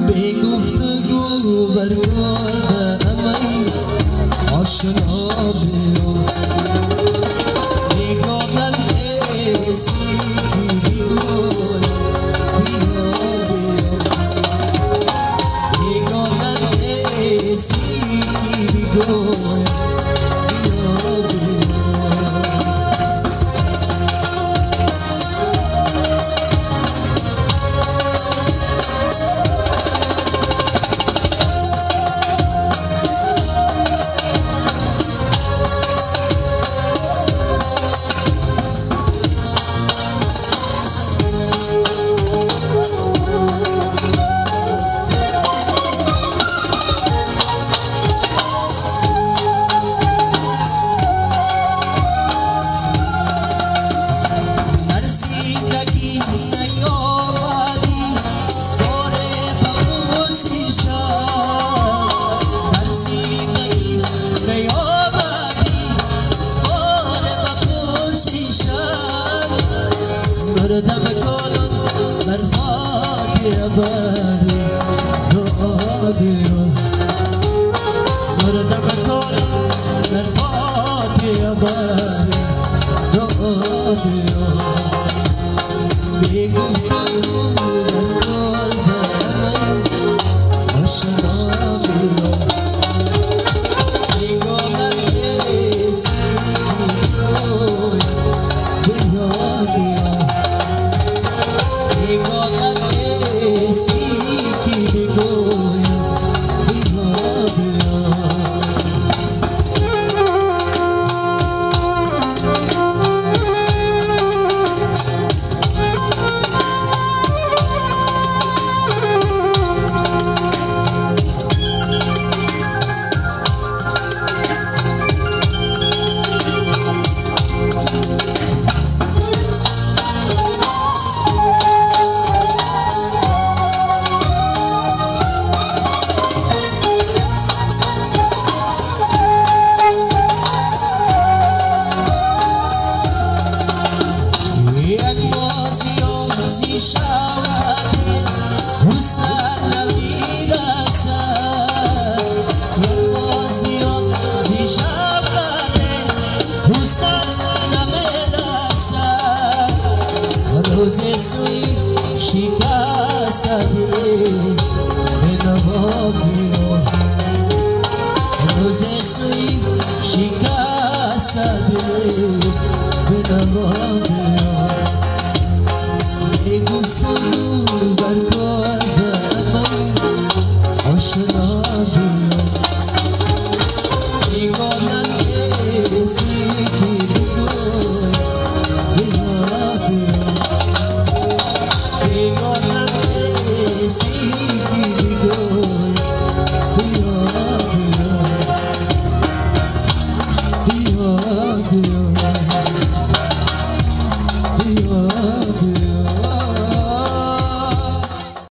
به گفتگو بر قلب امری آشنا بیا میگم حسی که بیگوی بیا میگم حسی که بیگوی مردم کلون برفای باری دعا بیا مردم کلون برفای باری دعا بیا بی گفتگو در قلب من آشنا بیا میگم حسی بیا بیا روزه سوی شکست دلی به نوابیو روزه سوی شکست دلی به نوابیو ای گفتگو بر قلب من آشنا بیا میگم حسی که بیگوی بیا بیا Yeah.